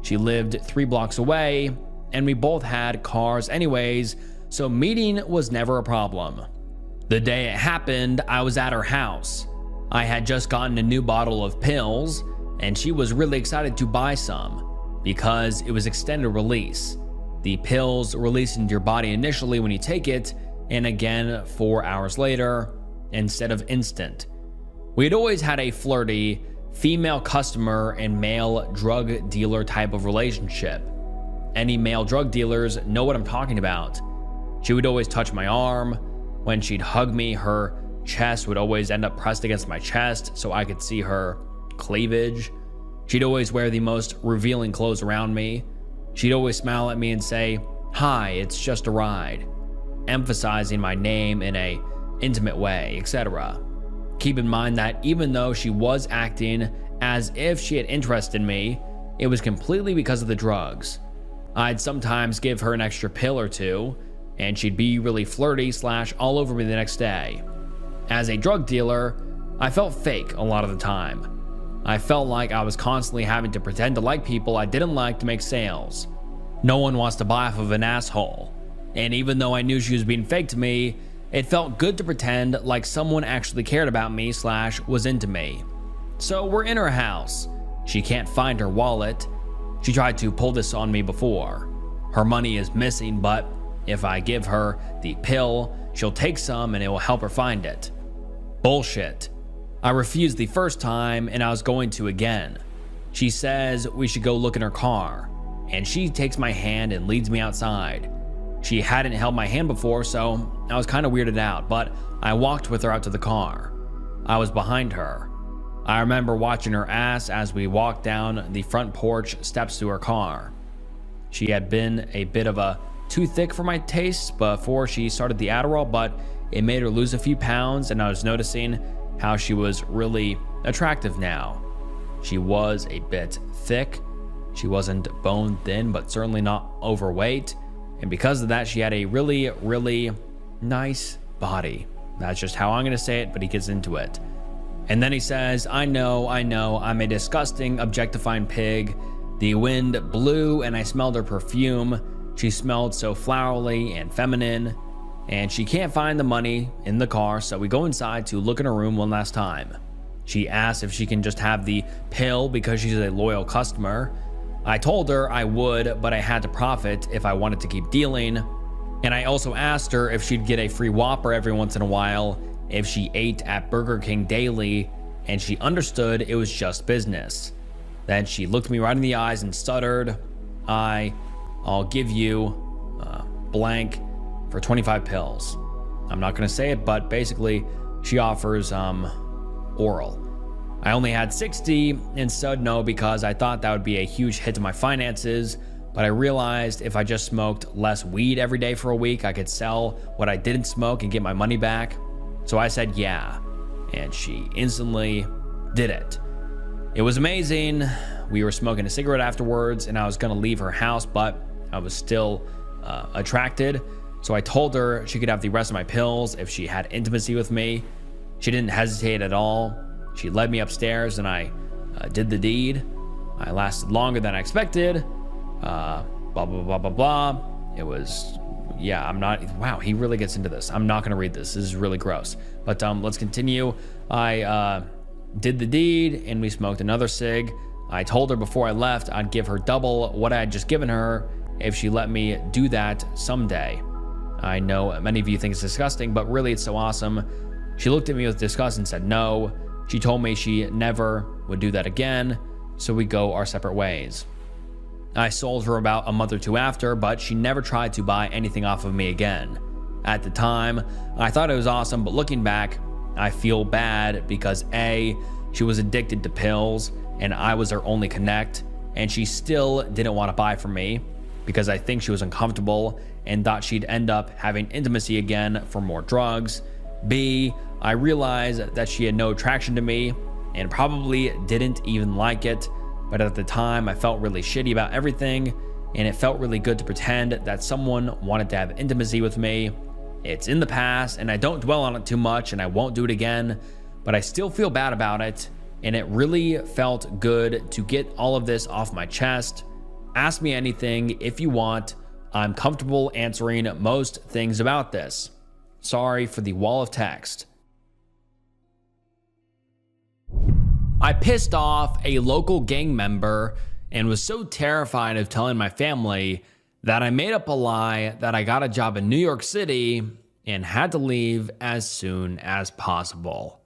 She lived 3 blocks away, and we both had cars anyways, so meeting was never a problem. The day it happened, I was at her house. I had just gotten a new bottle of pills, and she was really excited to buy some because it was extended release. The pills release into your body initially when you take it, and again 4 hours later, instead of instant. We had always had a flirty female customer and male drug dealer type of relationship. Any male drug dealers know what I'm talking about. She would always touch my arm. When she'd hug me, her chest would always end up pressed against my chest so I could see her cleavage. She'd always wear the most revealing clothes around me. She'd always smile at me and say, "Hi, it's just a ride," emphasizing my name in a intimate way, etc. Keep in mind that even though she was acting as if she had interest in me, it was completely because of the drugs. I'd sometimes give her an extra pill or two, and she'd be really flirty / all over me the next day. As a drug dealer, I felt fake a lot of the time. I felt like I was constantly having to pretend to like people I didn't like to make sales. No one wants to buy off of an asshole. And even though I knew she was being fake to me, it felt good to pretend like someone actually cared about me / was into me. So we're in her house. She can't find her wallet. She tried to pull this on me before. Her money is missing, but if I give her the pill, she'll take some and it will help her find it. Bullshit. I refused the first time and I was going to again. She says we should go look in her car, and she takes my hand and leads me outside. She hadn't held my hand before, so I was kind of weirded out, but I walked with her out to the car. I was behind her. I remember watching her ass as we walked down the front porch steps to her car. She had been a bit of a too thick for my taste before she started the Adderall, but it made her lose a few pounds, and I was noticing how she was really attractive now. She was a bit thick. She wasn't bone thin, but certainly not overweight. And because of that, she had a really, really nice body. That's just how I'm going to say it, but he gets into it. And then he says, I know, I'm a disgusting, objectifying pig. The wind blew and I smelled her perfume. She smelled so flowery and feminine. And she can't find the money in the car, so we go inside to look in her room one last time. She asks if she can just have the pill because she's a loyal customer. I told her I would, but I had to profit if I wanted to keep dealing. And I also asked her if she'd get a free Whopper every once in a while if she ate at Burger King daily, and she understood it was just business. Then she looked me right in the eyes and stuttered, I'll give you blank for 25 pills. I'm not gonna say it, but basically she offers oral. I only had 60 and said no because I thought that would be a huge hit to my finances, but I realized if I just smoked less weed every day for a week, I could sell what I didn't smoke and get my money back. So I said yeah, and she instantly did it. It was amazing. We were smoking a cigarette afterwards, and I was gonna leave her house, but I was still attracted. So I told her she could have the rest of my pills if she had intimacy with me. She didn't hesitate at all. She led me upstairs, and I did the deed. I lasted longer than I expected. Blah, blah, blah, blah, blah. It was, yeah, I'm not, wow, he really gets into this. I'm not gonna read this. This is really gross. But let's continue. I did the deed, and we smoked another cig. I told her before I left I'd give her double what I had just given her if she let me do that someday. I know many of you think it's disgusting, but really it's so awesome. She looked at me with disgust and said no. She told me she never would do that again, so we go our separate ways. I sold her about a month or two after, but she never tried to buy anything off of me again. At the time, I thought it was awesome, but looking back, I feel bad because A, she was addicted to pills and I was her only connect, and she still didn't want to buy from me because I think she was uncomfortable and thought she'd end up having intimacy again for more drugs. B, I realized that she had no attraction to me and probably didn't even like it, but at the time I felt really shitty about everything, and it felt really good to pretend that someone wanted to have intimacy with me. It's in the past and I don't dwell on it too much, and I won't do it again, but I still feel bad about it, and it really felt good to get all of this off my chest. Ask me anything if you want. I'm comfortable answering most things about this. Sorry for the wall of text. I pissed off a local gang member and was so terrified of telling my family that I made up a lie that I got a job in New York City and had to leave as soon as possible.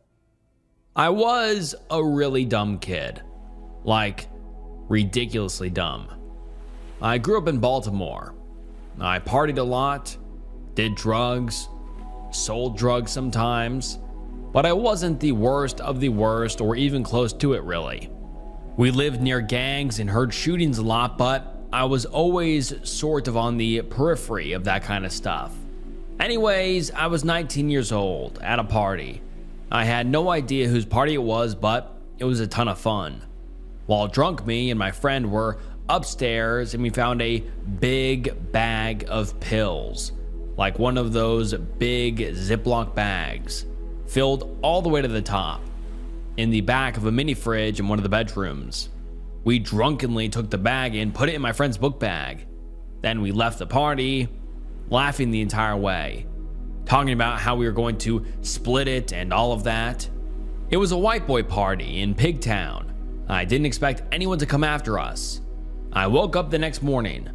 I was a really dumb kid, like ridiculously dumb. I grew up in Baltimore. I partied a lot, did drugs, sold drugs sometimes, but I wasn't the worst of the worst or even close to it really. We lived near gangs and heard shootings a lot, but I was always sort of on the periphery of that kind of stuff. Anyways, I was 19 years old at a party. I had no idea whose party it was, but it was a ton of fun. While drunk, me and my friend were upstairs and we found a big bag of pills, like one of those big Ziploc bags, filled all the way to the top, in the back of a mini fridge in one of the bedrooms. We drunkenly took the bag and put it in my friend's book bag. Then we left the party, laughing the entire way, talking about how we were going to split it and all of that. It was a white boy party in Pigtown. I didn't expect anyone to come after us. I woke up the next morning.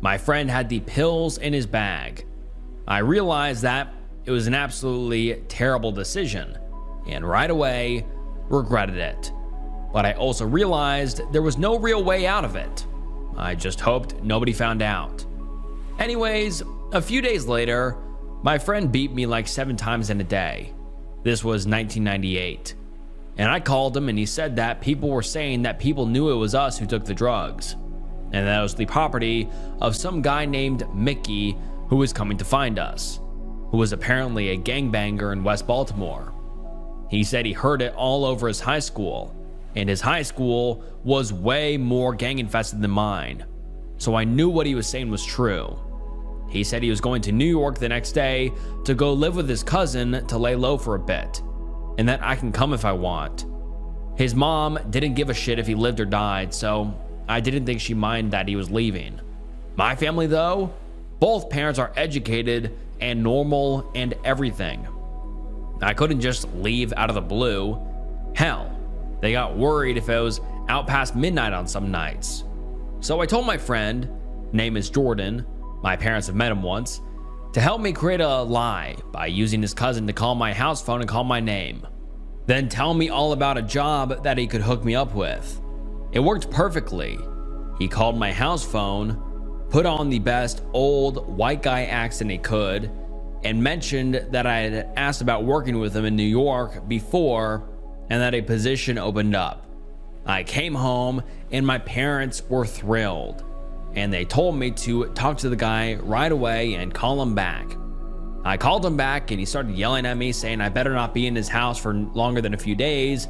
My friend had the pills in his bag. I realized that it was an absolutely terrible decision, and right away regretted it. But I also realized there was no real way out of it. I just hoped nobody found out. Anyways, a few days later, my friend beat me like 7 times in a day. This was 1998. And I called him and he said that people were saying that people knew it was us who took the drugs, and that it was the property of some guy named Mickey who was coming to find us, who was apparently a gangbanger in West Baltimore. He said he heard it all over his high school, and his high school was way more gang infested than mine, so I knew what he was saying was true. He said he was going to New York the next day to go live with his cousin to lay low for a bit, and that I can come if I want. His mom didn't give a shit if he lived or died, so I didn't think she minded that he was leaving. My family though, both parents are educated and normal and everything. I couldn't just leave out of the blue. Hell, they got worried if it was out past midnight on some nights. So I told my friend, name is Jordan, my parents have met him once, to help me create a lie by using his cousin to call my house phone and call my name. Then tell me all about a job that he could hook me up with. It worked perfectly. He called my house phone, put on the best old white guy accent he could, and mentioned that I had asked about working with him in New York before and that a position opened up. I came home and my parents were thrilled, and they told me to talk to the guy right away and call him back. I called him back and he started yelling at me saying I better not be in his house for longer than a few days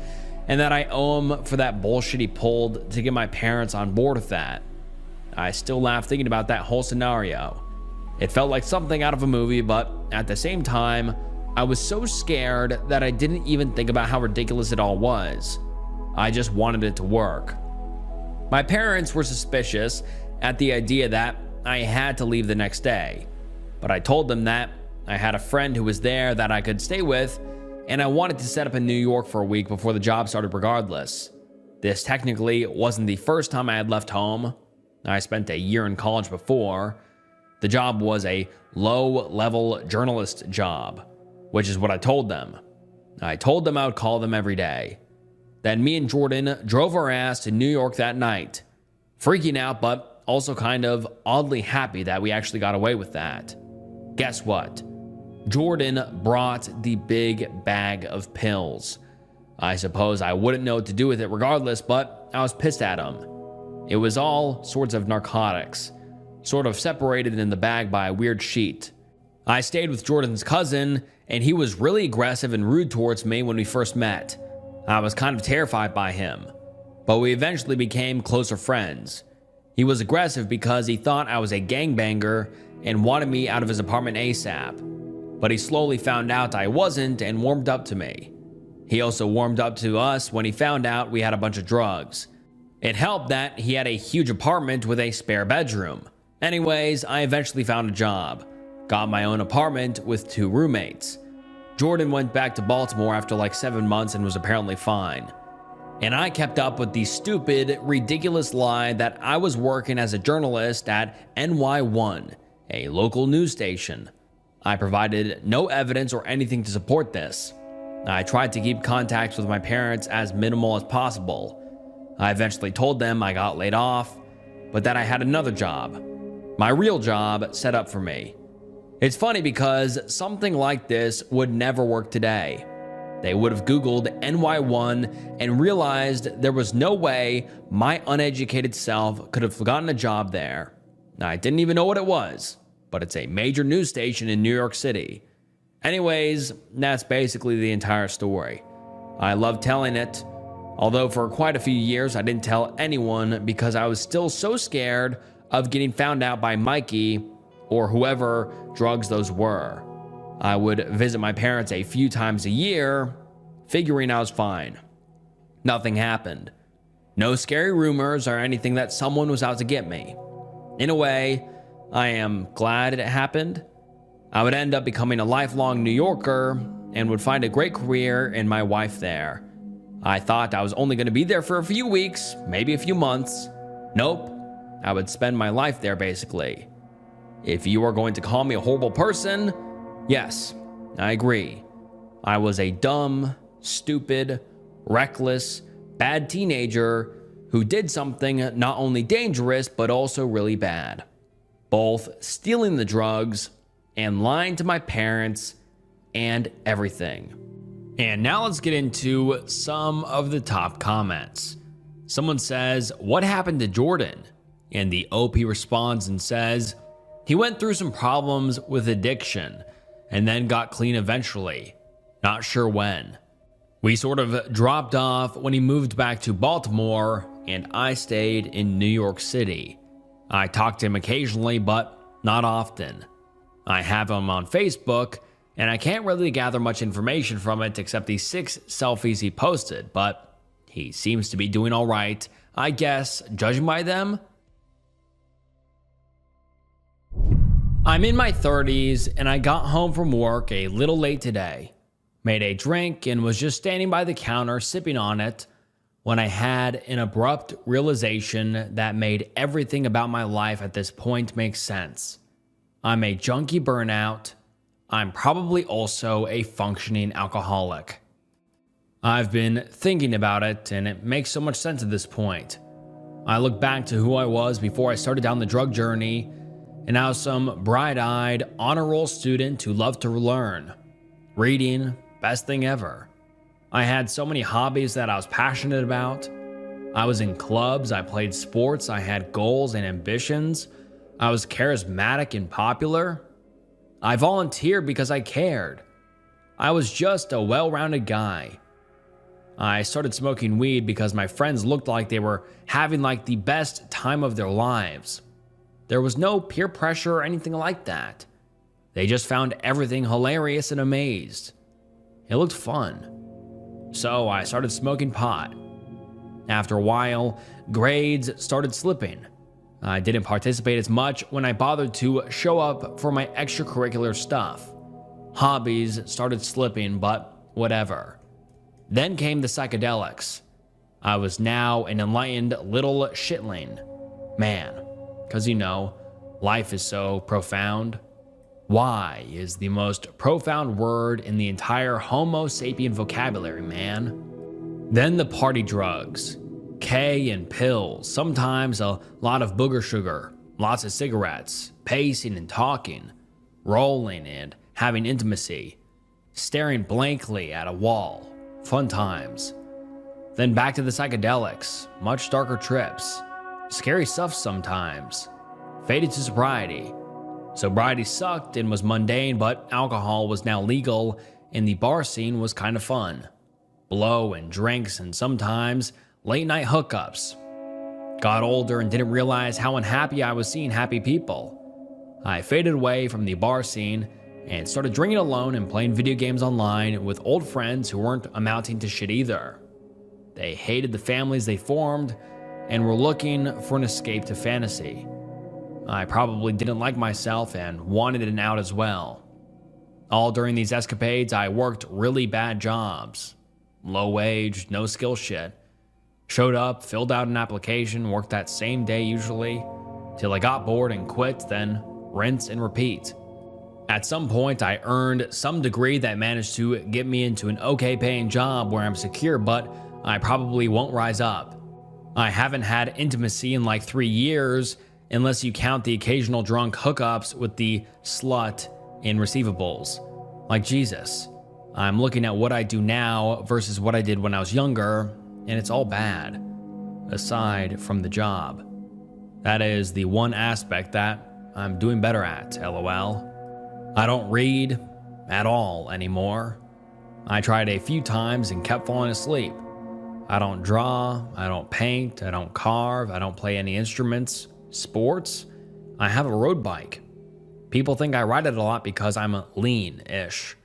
and that I owe him for that bullshit he pulled to get my parents on board with that. I still laugh thinking about that whole scenario. It felt like something out of a movie, but at the same time, I was so scared that I didn't even think about how ridiculous it all was. I just wanted it to work. My parents were suspicious at the idea that I had to leave the next day, but I told them that I had a friend who was there that I could stay with, and I wanted to set up in New York for a week before the job started regardless. This technically wasn't the first time I had left home. I spent a year in college before. The job was a low-level journalist job, which is what I told them. I told them I would call them every day. Then me and Jordan drove our ass to New York that night, freaking out but also kind of oddly happy that we actually got away with that. Guess what? Jordan brought the big bag of pills. I suppose I wouldn't know what to do with it regardless, but I was pissed at him. It was all sorts of narcotics, sort of separated in the bag by a weird sheet. I stayed with Jordan's cousin, and he was really aggressive and rude towards me when we first met. I was kind of terrified by him, but we eventually became closer friends. He was aggressive because he thought I was a gangbanger and wanted me out of his apartment ASAP, but he slowly found out I wasn't and warmed up to me. He also warmed up to us when he found out we had a bunch of drugs. It helped that he had a huge apartment with a spare bedroom. Anyways, I eventually found a job, got my own apartment with 2 roommates. Jordan went back to Baltimore after like 7 months and was apparently fine. And I kept up with the stupid, ridiculous lie that I was working as a journalist at NY1, a local news station. I provided no evidence or anything to support this. I tried to keep contact with my parents as minimal as possible. I eventually told them I got laid off, but that I had another job, my real job, set up for me. It's funny because something like this would never work today. They would have Googled NY1 and realized there was no way my uneducated self could have gotten a job there. I didn't even know what it was, but it's a major news station in New York City. Anyways, that's basically the entire story. I love telling it, although for quite a few years I didn't tell anyone because I was still so scared of getting found out by Mikey or whoever drugs those were. I would visit my parents a few times a year, figuring I was fine. Nothing happened. No scary rumors or anything that someone was out to get me. In a way, I am glad it happened. I would end up becoming a lifelong New Yorker and would find a great career and my wife there. I thought I was only going to be there for a few weeks, maybe a few months. Nope, I would spend my life there basically. If you are going to call me a horrible person, yes, I agree. I was a dumb, stupid, reckless, bad teenager who did something not only dangerous but also really bad. Both stealing the drugs and lying to my parents and everything. And now let's get into some of the top comments. Someone says, "What happened to Jordan?" And the OP responds and says, "He went through some problems with addiction and then got clean eventually. Not sure when. We sort of dropped off when he moved back to Baltimore and I stayed in New York City. I talk to him occasionally, but not often. I have him on Facebook and I can't really gather much information from it except the 6 selfies he posted, but he seems to be doing all right, I guess, judging by them." I'm in my 30s and I got home from work a little late today. Made a drink and was just standing by the counter sipping on it when I had an abrupt realization that made everything about my life at this point make sense. I'm a junkie burnout. I'm probably also a functioning alcoholic. I've been thinking about it, and it makes so much sense at this point. I look back to who I was before I started down the drug journey, and I was some bright-eyed, honor roll student who loved to learn. Reading, best thing ever. I had so many hobbies that I was passionate about. I was in clubs, I played sports, I had goals and ambitions. I was charismatic and popular. I volunteered because I cared. I was just a well-rounded guy. I started smoking weed because my friends looked like they were having like the best time of their lives. There was no peer pressure or anything like that. They just found everything hilarious and amazed. It looked fun. So I started smoking pot. After a while, grades started slipping. I didn't participate as much when I bothered to show up for my extracurricular stuff. Hobbies started slipping, but whatever. Then came the psychedelics. I was now an enlightened little shitling. Man, because life is so profound. Why is the most profound word in the entire Homo sapien vocabulary, man. Then the party drugs. K and pills, sometimes a lot of booger sugar, lots of cigarettes, pacing and talking, rolling and having intimacy, staring blankly at a wall, fun times. Then back to the psychedelics, much darker trips, scary stuff sometimes, faded to sobriety. Sobriety sucked and was mundane, but alcohol was now legal and the bar scene was kind of fun. Blow and drinks and sometimes late night hookups. Got older and didn't realize how unhappy I was seeing happy people. I faded away from the bar scene and started drinking alone and playing video games online with old friends who weren't amounting to shit either. They hated the families they formed and were looking for an escape to fantasy. I probably didn't like myself and wanted an out as well. All during these escapades, I worked really bad jobs. Low wage, no skill shit. Showed up, filled out an application, worked that same day usually, till I got bored and quit, then rinse and repeat. At some point, I earned some degree that managed to get me into an okay paying job where I'm secure, but I probably won't rise up. I haven't had intimacy in like 3 years, unless you count the occasional drunk hookups with the slut in receivables. Like Jesus, I'm looking at what I do now versus what I did when I was younger, and it's all bad, aside from the job. That is the one aspect that I'm doing better at, LOL. I don't read at all anymore. I tried a few times and kept falling asleep. I don't draw, I don't paint, I don't carve, I don't play any instruments. Sports? I have a road bike. People think I ride it a lot because I'm lean-ish.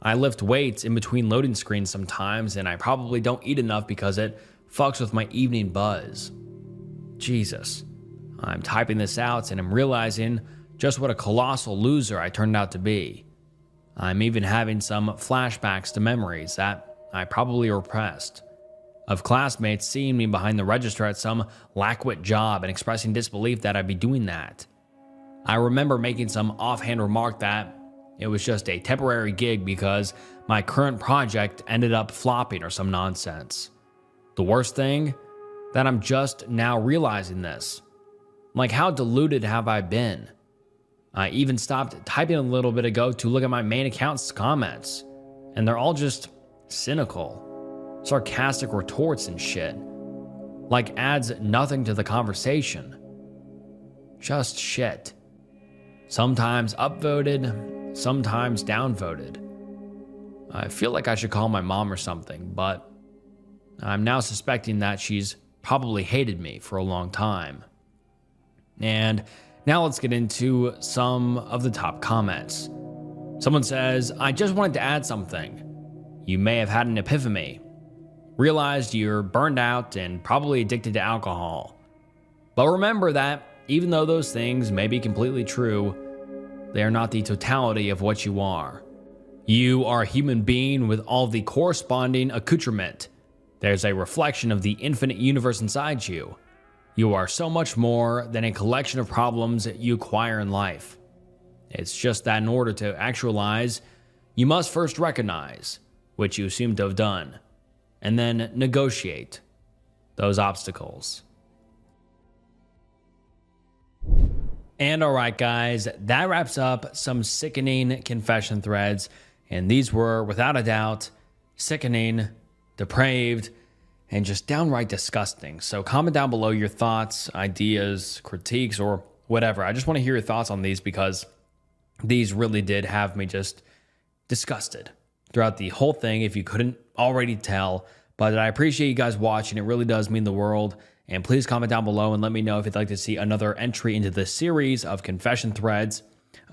I lift weights in between loading screens sometimes, and I probably don't eat enough because it fucks with my evening buzz. Jesus. I'm typing this out and I'm realizing just what a colossal loser I turned out to be. I'm even having some flashbacks to memories that I probably repressed, of classmates seeing me behind the register at some lackwit job and expressing disbelief that I'd be doing that. I remember making some offhand remark that it was just a temporary gig because my current project ended up flopping or some nonsense. The worst thing? That I'm just now realizing this. Like, how deluded have I been? I even stopped typing a little bit ago to look at my main account's comments, and they're all just cynical, sarcastic retorts and shit. Like, adds nothing to the conversation. Just shit. Sometimes upvoted, sometimes downvoted. I feel like I should call my mom or something, but I'm now suspecting that she's probably hated me for a long time. And now let's get into some of the top comments. Someone says, I just wanted to add something. You may have had an epiphany. Realized you're burned out and probably addicted to alcohol. But remember that even though those things may be completely true, they are not the totality of what you are. You are a human being with all the corresponding accoutrement. There's a reflection of the infinite universe inside you. You are so much more than a collection of problems you acquire in life. It's just that in order to actualize, you must first recognize, which you seem to have done, and then negotiate those obstacles. And alright guys, that wraps up some sickening confession threads, and these were, without a doubt, sickening, depraved, and just downright disgusting. So comment down below your thoughts, ideas, critiques, or whatever. I just want to hear your thoughts on these because these really did have me just disgusted throughout the whole thing, if you couldn't already tell. But I appreciate you guys watching. It really does mean the world. And please comment down below and let me know if you'd like to see another entry into this series of confession threads.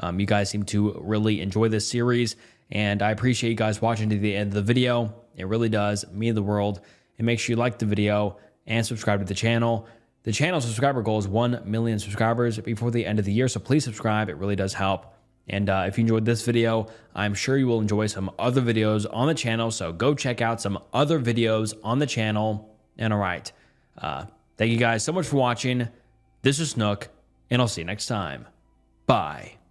You guys seem to really enjoy this series, and I appreciate you guys watching to the end of the video. It really does mean the world. And make sure you like the video and subscribe to the channel. The channel subscriber goal is 1 million subscribers before the end of the year, so please subscribe. It really does help. And if you enjoyed this video, I'm sure you will enjoy some other videos on the channel, so go check out some other videos on the channel. And all right, thank you guys so much for watching. This is Snook, and I'll see you next time. Bye.